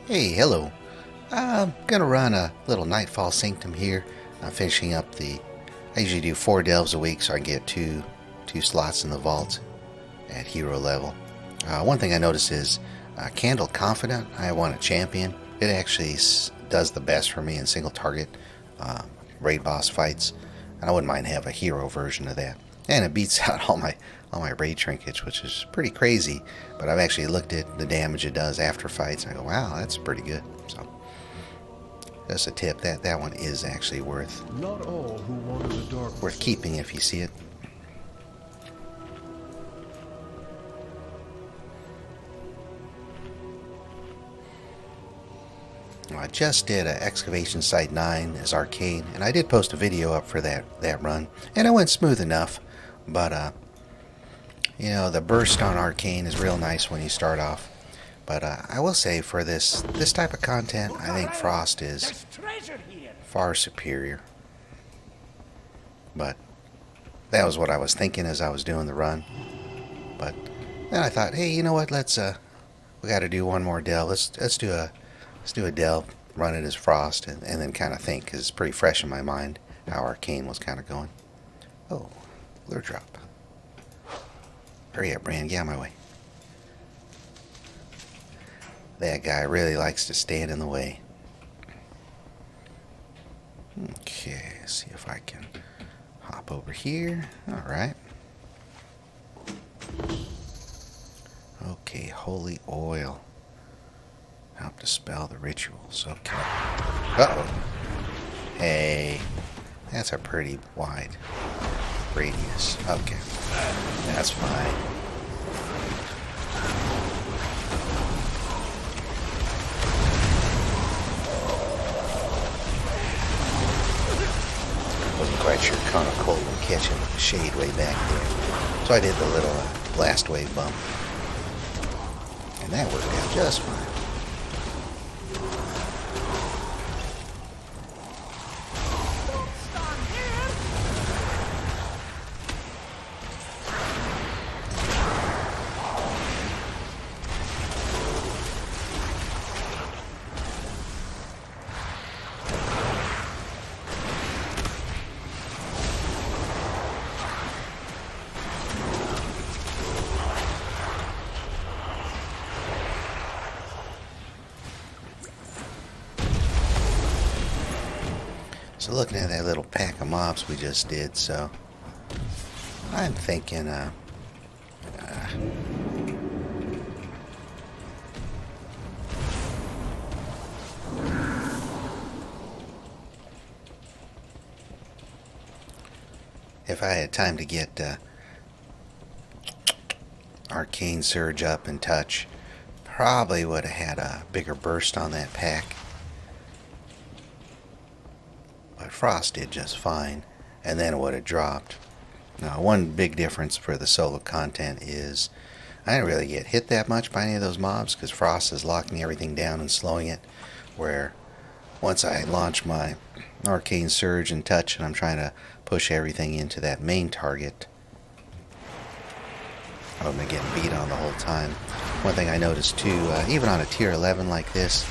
Hey, hello. I'm gonna run a little Nightfall Sanctum here. I'm finishing up I usually do 4 delves a week so I can get two slots in the vault at hero level. One thing I noticed is Candle Confidant, I want a champion. It actually does the best for me in single target raid boss fights. I wouldn't mind have a hero version of that. And it beats out all my raid trinkets, which is pretty crazy. But I've actually looked at the damage it does after fights, and I go, wow, that's pretty good. So that's a tip. That one is actually worth Not all who wander the dark worth keeping if you see it. I just did an Excavation Site 9 as arcane, and I did post a video up for that run, and it went smooth enough. But you know, the burst on arcane is real nice when you start off. But I will say for this type of content, I think Frost is far superior. But that was what I was thinking as I was doing the run. But then I thought, hey, you know what? We got to do one more delve. Let's do a delve, run it as Frost, and then kind of think, because it's pretty fresh in my mind how arcane was kind of going. Oh, lure drop. Hurry up, Brand, get out of my way. That guy really likes to stand in the way. Okay, see if I can hop over here. Alright. Okay, holy oil. Help dispel the rituals. Okay. Uh-oh. Hey. That's a pretty wide radius. Okay. That's fine. Wasn't quite sure Connor Cole would catch him with the shade way back there. So I did the little blast wave bump. And that worked out just fine. So looking at that little pack of mobs we just did, so I'm thinking if I had time to get Arcane Surge up and touch, probably would have had a bigger burst on that pack. But Frost did just fine, and then it would have dropped. Now, one big difference for the solo content is I didn't really get hit that much by any of those mobs because Frost is locking everything down and slowing it, where once I launch my Arcane Surge and touch and I'm trying to push everything into that main target, I'm getting beat on the whole time. One thing I noticed too, even on a tier 11 like this,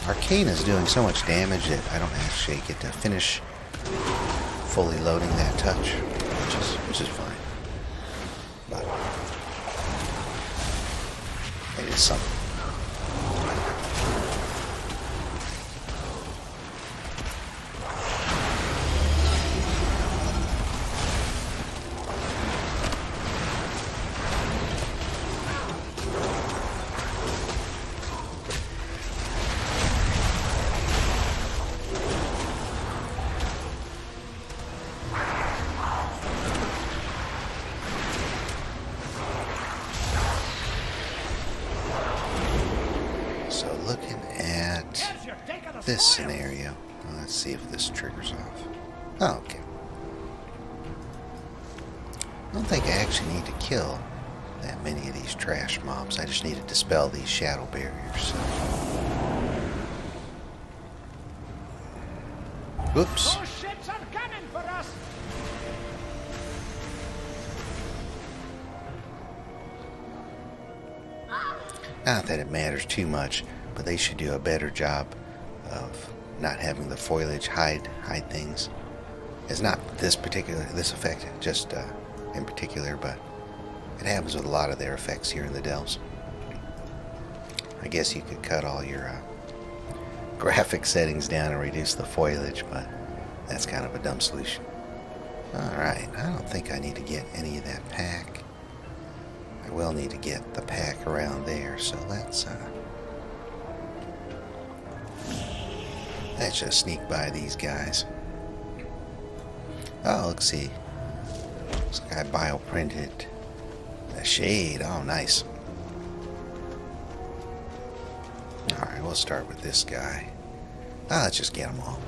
Arcane is doing so much damage that I don't actually get to finish fully loading that touch, which is fine. But it is something. So looking at this scenario, let's see if this triggers off. Oh, okay. I don't think I actually need to kill that many of these trash mobs. I just need to dispel these shadow barriers. So. Whoops. Not that it matters too much. but they should do a better job of not having the foliage hide things. It's not this effect, just in particular, but it happens with a lot of their effects here in the delves. I guess you could cut all your graphic settings down and reduce the foliage, but that's kind of a dumb solution. Alright, I don't think I need to get any of that pack. I will need to get the pack around there, so let's just sneak by these guys. Oh, let's see. This guy bioprinted a shade. Oh, nice. Alright, we'll start with this guy. Let's just get them all.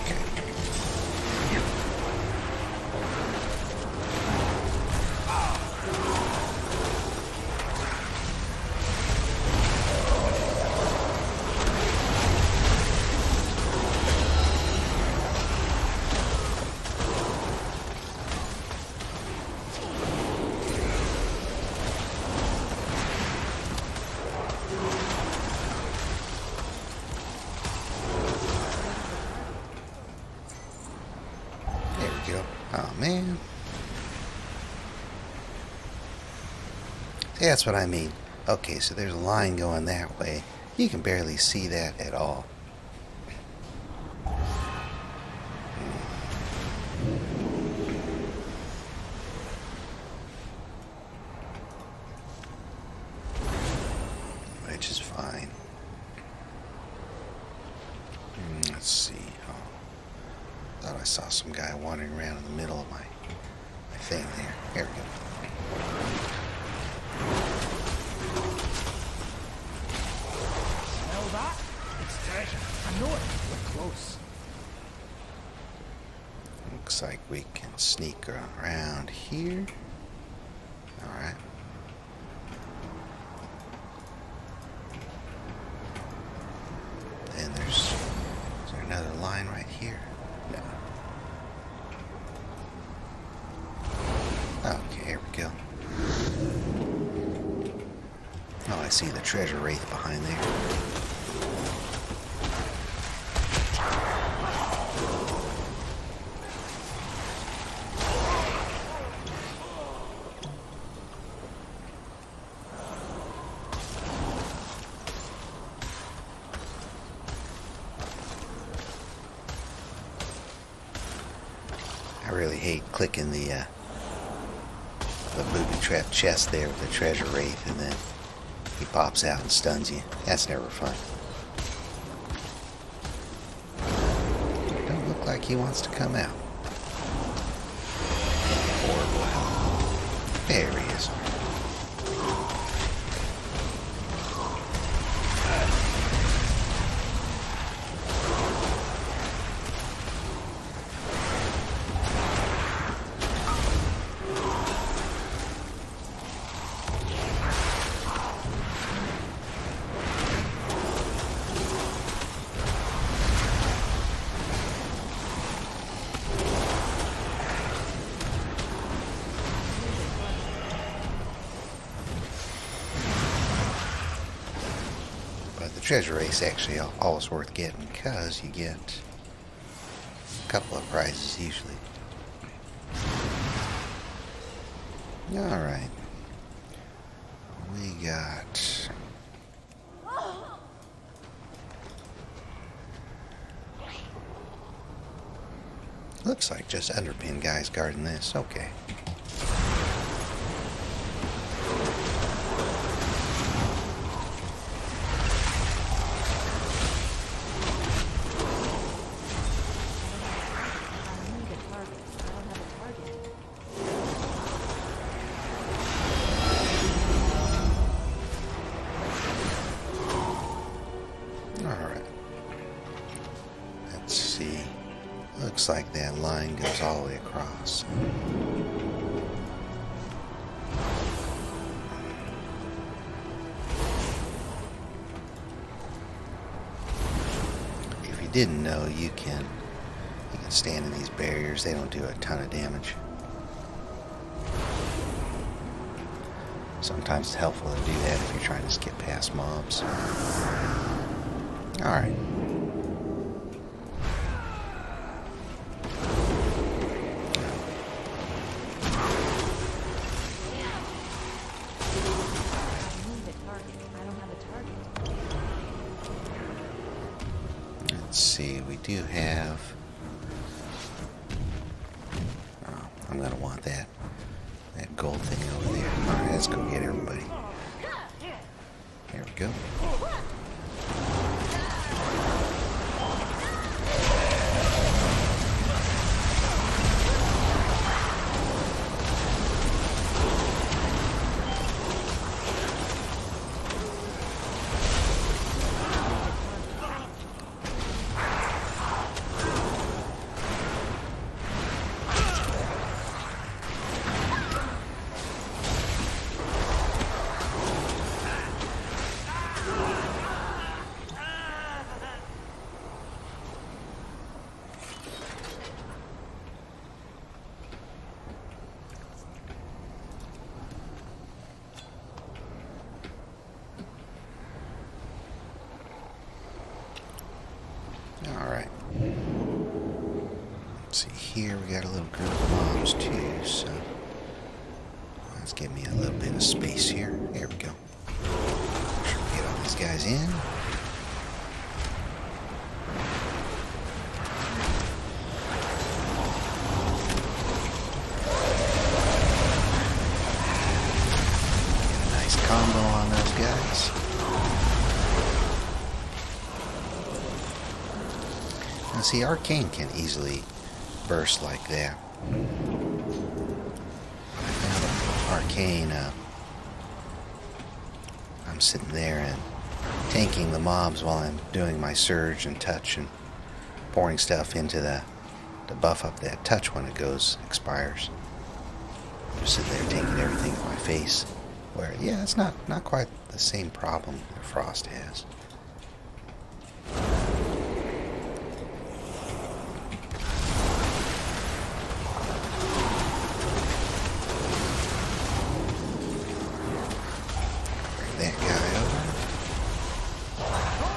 Okay. Oh man. See, that's what I mean. Okay, so there's a line going that way. You can barely see that at all. Which is fine. Let's see. Thought I saw some guy wandering around in the middle of my thing there. Here we go. Smell that? It's treasure. I know it. We're close. Looks like we can sneak around here. Alright. Then is there another line right here? No. Okay, here we go. Oh, I see the treasure wraith behind there. I really hate clicking the booby-trapped chest there with the treasure wraith, and then he pops out and stuns you. That's never fun. Don't look like he wants to come out. Horrible health. There he is. Treasure race actually always worth getting because you get a couple of prizes usually. Alright. We got... Looks like just underpin guys guarding this. Okay. Looks like that line goes all the way across. If you didn't know, you can stand in these barriers. They don't do a ton of damage. Sometimes it's helpful to do that if you're trying to skip past mobs. Alright. Let's see, we do have... Oh, I'm going to want that gold thing over there. Alright, let's go get everybody. There we go. Alright. Let's see here, we got a little group of mobs too, so let's give me a little bit of space here. There we go. Get all these guys in. Get a nice combo on those guys. Now see, arcane can easily burst like that. I found an arcane, I'm sitting there and tanking the mobs while I'm doing my surge and touch and pouring stuff into to buff up that touch when it expires. Just sitting there taking everything in my face. Where, yeah, it's not quite the same problem that Frost has. That guy over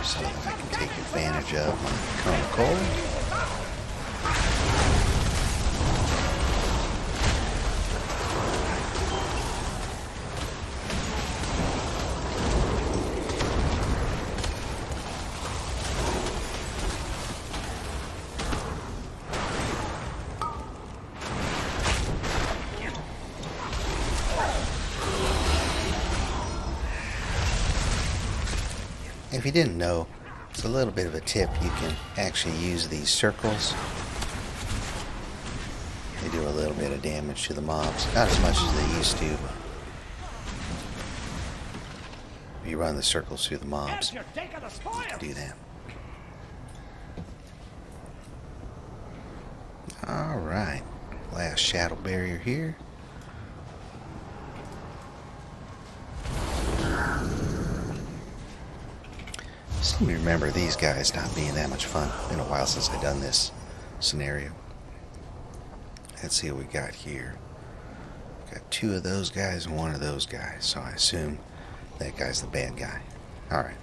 so that I can take advantage of my current cold. If you didn't know, it's a little bit of a tip. You can actually use these circles. They do a little bit of damage to the mobs. Not as much as they used to, but if you run the circles through the mobs, you can do that. Alright. Last shadow barrier here. Seem to remember these guys not being that much fun. Been a while since I've done this scenario. Let's see what we got here. Got two of those guys and one of those guys, so I assume that guy's the bad guy. Alright.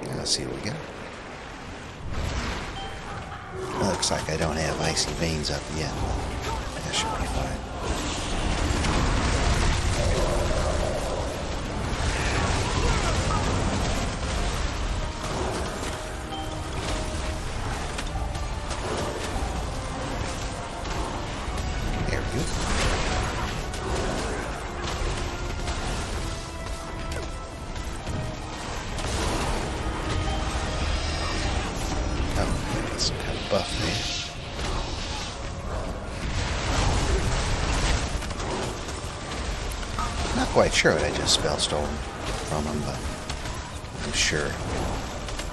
Now let's see what we got. Looks like I don't have icy veins up yet. That should be fine. Buff there. Not quite sure what I just spell stolen from them, but I'm sure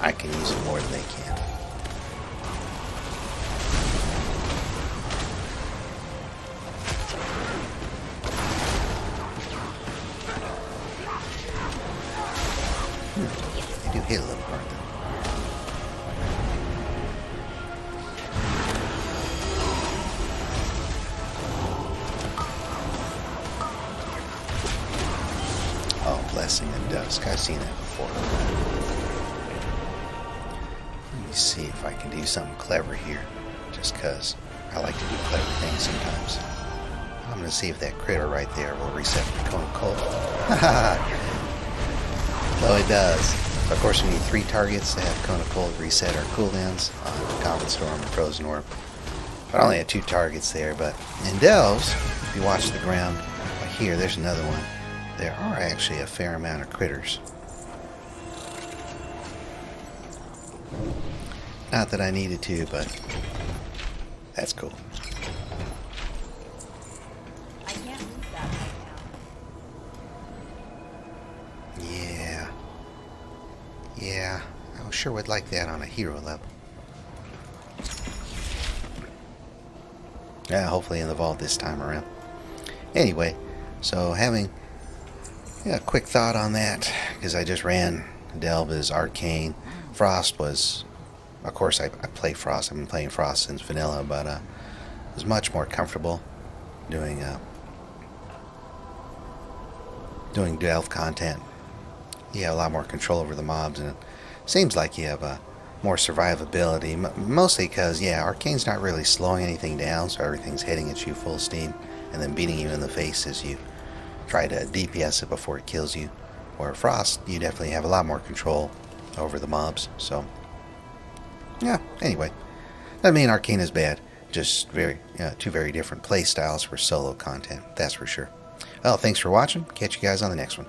I can use it more than they can. They do hit a little hard though. Blessing of Dusk. I've seen that before. Let me see if I can do something clever here. Just because I like to do clever things sometimes. I'm going to see if that critter right there will reset the Cone of Cold. Well, it does. Of course, we need 3 targets to have Cone of Cold reset our cooldowns on Common Storm and Frozen Orb. I only had 2 targets there, but in Delves, if you watch the ground, like here, there's another one. There are actually a fair amount of critters. Not that I needed to, but that's cool. I can't move that right now. Yeah, I sure would like that on a hero level. Yeah, hopefully in the vault this time around. Anyway, so having a quick thought on that, because I just ran Delve as Arcane. Frost was, of course I play Frost. I've been playing Frost since vanilla, but I was much more comfortable doing Delve content. You have a lot more control over the mobs, and it seems like you have more survivability, mostly because, yeah, Arcane's not really slowing anything down, so everything's hitting at you full steam and then beating you in the face as you try to DPS it before it kills you. Or Frost, you definitely have a lot more control over the mobs. So, yeah, anyway, doesn't mean Arcane is bad, just two very different play styles for solo content, that's for sure. Well, thanks for watching. Catch you guys on the next one.